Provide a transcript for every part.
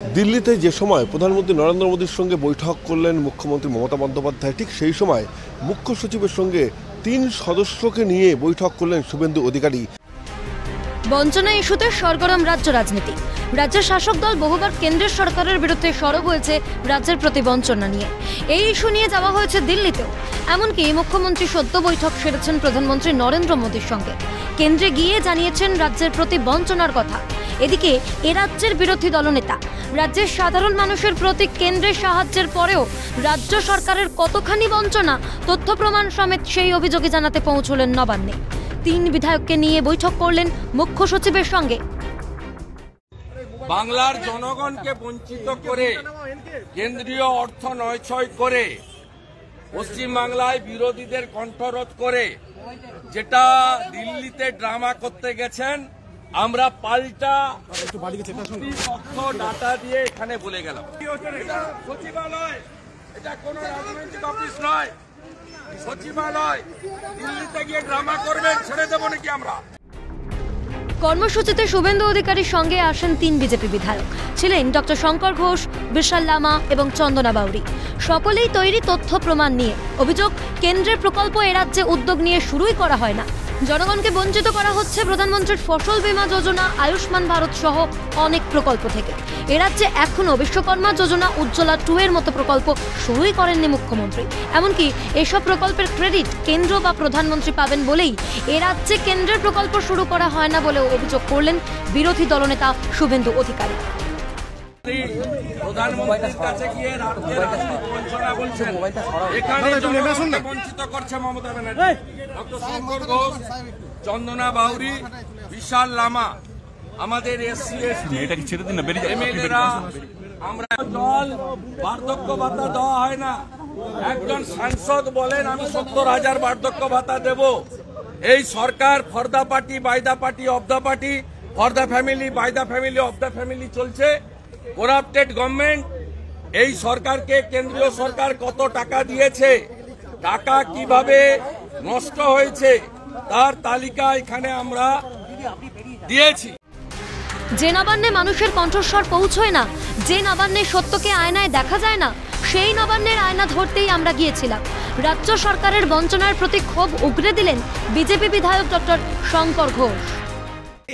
দিল্লিতে যে সময় প্রধানমন্ত্রী নরেন্দ্র মোদীর সঙ্গে বৈঠক করলেন মুখ্যমন্ত্রী মমতা বন্দ্যোপাধ্যায়, ঠিক সেই সময় মুখ্য সচিবের সঙ্গে ৩ সদস্যকে নিয়ে বৈঠক করলেন শুভেন্দু অধিকারী। বঞ্চনা ইস্যুতে সরগরম রাজ্য রাজনীতি। রাজ্যের শাসক দল বহুবার কেন্দ্রের সরকারের বিরুদ্ধে সরব হয়েছে রাজ্যের প্রতি বঞ্চনা নিয়ে। এই ইস্যু নিয়ে যাওয়া হয়েছে দিল্লিতেও। এমনকি মুখ্যমন্ত্রী সদ্য বৈঠক সেরেছেন প্রধানমন্ত্রী নরেন্দ্র মোদীর সঙ্গে। কেন্দ্রে গিয়ে জানিয়েছেন রাজ্যের প্রতি বঞ্চনার কথা। এদিকে এ রাজ্যের বিরোধী দলনেতা রাজ্যের সাধারণ মানুষের প্রতি কেন্দ্রের সাহায্যের পরেও রাজ্য সরকারের কতখানি বঞ্চনা তথ্য প্রমাণ সমেত সেই অভিযোগে জানাতে পৌঁছলেন নবান্নে। ৩ বিধায়ককে নিয়ে বৈঠক করলেন মুখ্য সচিবের সঙ্গে। বাংলার জনগণকে বঞ্চিত করে কেন্দ্রীয় অর্থ নয়ছয় করে পশ্চিমবাংলায় বিরোধীদের কণ্ঠরোধ করে যেটা দিল্লিতে ড্রামা করতে গেছেন, আমরা পাল্টা তথ্য ডাটা দিয়ে এখানে বলে গেলাম। সচিবালয় এটা কোন রাজনৈতিক অফিস নয়। সচিবালয় দিল্লিতে গিয়ে ড্রামা করবেন, ছেড়ে দেবো নাকি আমরা? কর্মসূচিতে শুভেন্দু অধিকারীর সঙ্গে আসেন ৩ বিজেপি বিধায়ক। ছিলেন ডক্টর শঙ্কর ঘোষ, বিশাল লামা এবং চন্দনা বাউরি। সকলেই তৈরি তথ্য প্রমাণ নিয়ে। অভিযোগ, কেন্দ্রের প্রকল্প এ রাজ্যে উদ্যোগ নিয়ে শুরুই করা হয় না। জনগণকে বঞ্চিত করা হচ্ছে প্রধানমন্ত্রীর ফসল বীমা যোজনা, আয়ুষ্মান ভারত সহ অনেক প্রকল্প থেকে। এ রাজ্যে এখনও বিশ্বকর্মা যোজনা, উজ্জ্বলা 2 এর মতো প্রকল্প শুরুই করেননি মুখ্যমন্ত্রী। এমনকি এসব প্রকল্পের ক্রেডিট কেন্দ্র বা প্রধানমন্ত্রী পাবেন বলেই এ রাজ্যে কেন্দ্রের প্রকল্প শুরু করা হয় না বলেও অভিযোগ করলেন বিরোধী দলনেতা শুভেন্দু অধিকারী। প্রধানমন্ত্রীর কাছে গিয়ে রাজ্যের বঞ্চনা বলছেন, এখানে জনগণকে বঞ্চিত করছে মমতা ব্যানার্জি। ডক্টর শঙ্কর ঘোষ, চন্দনা বাউরি, বিশাল লামা, আমাদের এসসি এসটি এমএলএরা, আমরা জল বার্ধক্য ভাতা দেওয়া হয় না। একজন সাংসদ বলেন আমি ৭০,০০০ বার্ধক্য ভাতা দেব। এই সরকার for the party, by the party, of the party, for the family, by the family, of the family চলছে। Corrupted government. এই সরকারকে কেন্দ্রীয় সরকার কত টাকা দিয়েছে, টাকা কিভাবে নষ্ট হয়েছে তার তালিকা এখানে আমরা দিয়েছি। যে নবান্নে মানুষের কণ্ঠস্বর পৌঁছয় না, যে নবান্নে সত্যকে আয়নায় দেখা যায় না, সেই নবান্নের আয়না ধরতেই আমরা গিয়েছিলাম। রাজ্য সরকারের বঞ্চনার প্রতি ক্ষোভ উগরে দিলেন বিজেপি বিধায়ক ডক্টর শঙ্কর ঘোষ।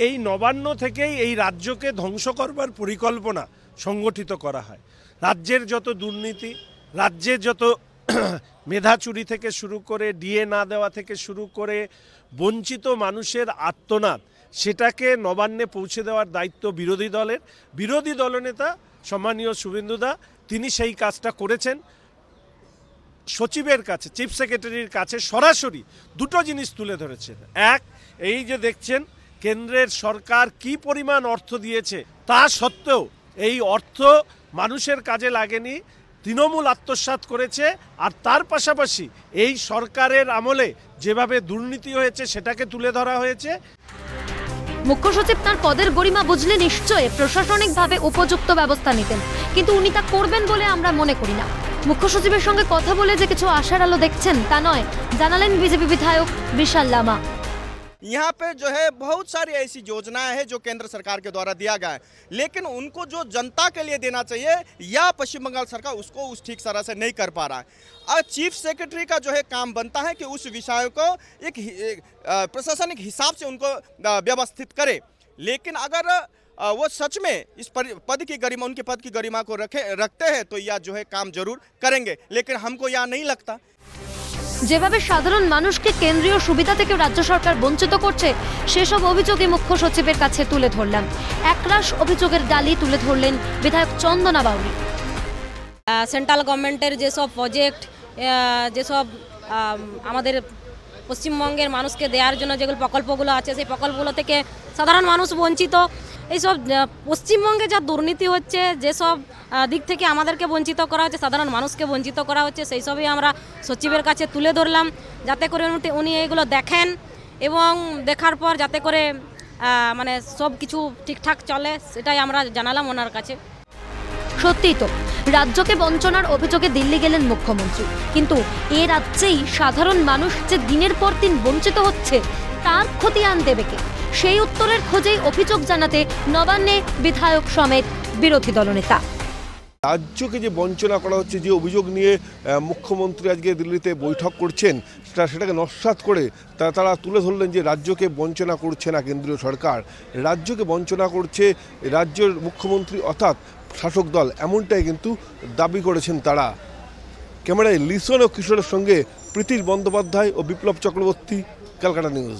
এই নবান্ন থেকেই এই রাজ্যকে ধ্বংস করবার পরিকল্পনা সংগঠিত করা হয়। রাজ্যের যত দুর্নীতি, রাজ্যের যত মেধা চুরি থেকে শুরু করে ডিএ না দেওয়া থেকে শুরু করে বঞ্চিত মানুষের আর্তনাদ, সেটাকে নবান্নে পৌঁছে দেওয়ার দায়িত্ব বিরোধী দলের। বিরোধী দলনেতা সম্মানীয় শুভেন্দুদা তিনি সেই কাজটা করেছেন। সচিবের কাছে, চিফ সেক্রেটারির কাছে সরাসরি 2টো জিনিস তুলে ধরেছেন। এক, এই যে দেখছেন কেন্দ্রের সরকার কি পরিমাণ অর্থ দিয়েছে, তা সত্ত্বেও এই অর্থ মানুষের কাজে লাগেনি, তৃণমূল আত্মসাৎ করেছে। আর তার পাশাপাশি এই সরকারের আমলে যেভাবে দুর্নীতি হয়েছে সেটাকে তুলে ধরা হয়েছে। মুখ্য সচিব তাঁর পদের গরিমা বুঝলে নিশ্চয়ই প্রশাসনিকভাবে উপযুক্ত ব্যবস্থা নিতেন, কিন্তু উনি তা করবেন বলে আমরা মনে করি না। মুখ্য সচিবের সঙ্গে কথা বলে যে কিছু আশার আলো দেখছেন তা নয়, জানালেন বিজেপি বিধায়ক বিশাল লামা। यहाँ पे जो है बहुत सारी ऐसी योजनाएं हैं जो केंद्र सरकार के द्वारा दिया गया है, लेकिन उनको जो जनता के लिए देना चाहिए या पश्चिम बंगाल सरकार उसको उस ठीक तरह से नहीं कर पा रहा है। और चीफ सेक्रेटरी का जो है काम बनता है कि उस विषय को एक प्रशासनिक हिसाब से उनको व्यवस्थित करे। लेकिन अगर वो सच में इस पद की गरिमा, उनके पद की गरिमा को रखते हैं तो यह जो है काम जरूर करेंगे, लेकिन हमको यह नहीं लगता। যেভাবে সাধারণ মানুষকে কেন্দ্রীয় সুবিধা থেকে রাজ্য সরকার বঞ্চিত করছে, সেসব অভিযোগে মুখ্য সচিবের কাছে তুলে ধরলাম। একরাশ অভিযোগের ডালি তুলে ধরলেন বিধায়ক চন্দনা বাউরি। সেন্ট্রাল গভর্নমেন্টের যেসব প্রজেক্ট, যেসব আমাদের পশ্চিমবঙ্গের মানুষকে দেওয়ার জন্য যেগুলো প্রকল্পগুলো আছে, সেই প্রকল্পগুলো থেকে সাধারণ মানুষ বঞ্চিত। এইসব পশ্চিমবঙ্গে যা দুর্নীতি হচ্ছে, যেসব দিক থেকে আমাদেরকে বঞ্চিত করা হচ্ছে, সাধারণ মানুষকে বঞ্চিত করা হচ্ছে, সেই সবই আমরা সচিবের কাছে তুলে ধরলাম, যাতে করে উনি এগুলো দেখেন এবং দেখার পর যাতে করে মানে সব কিছু ঠিকঠাক চলে, সেটাই আমরা জানালাম ওনার কাছে। সত্যিই তো রাজ্যকে বঞ্চনার অভিযোগে দিল্লি গেলেন মুখ্যমন্ত্রী, কিন্তু এ রাজ্যেই সাধারণ মানুষ যে দিনের পর দিন বঞ্চিত হচ্ছে তার খতিয়ান দেবে কে? সেই উত্তরের খোঁজেই অভিযোগ জানাতে নবান্নে বিধায়ক সমেত বিরোধী দলনেতা। রাজ্যকে যে বঞ্চনা করা হচ্ছে, যে অভিযোগ নিয়ে মুখ্যমন্ত্রী আজকে দিল্লিতে বৈঠক করছেন, সেটাকে নস্যাৎ করে তারা তুলে ধরলেন যে রাজ্যকে বঞ্চনা করছে না কেন্দ্রীয় সরকার, রাজ্যকে বঞ্চনা করছে রাজ্যের মুখ্যমন্ত্রী অর্থাৎ শাসক দল, এমনটাই কিন্তু দাবি করেছেন তারা। ক্যামেরায় লিসন ও কিশোরের সঙ্গে প্রীতিশ বন্দ্যোপাধ্যায় ও বিপ্লব চক্রবর্তী, ক্যালকাটা নিউজ।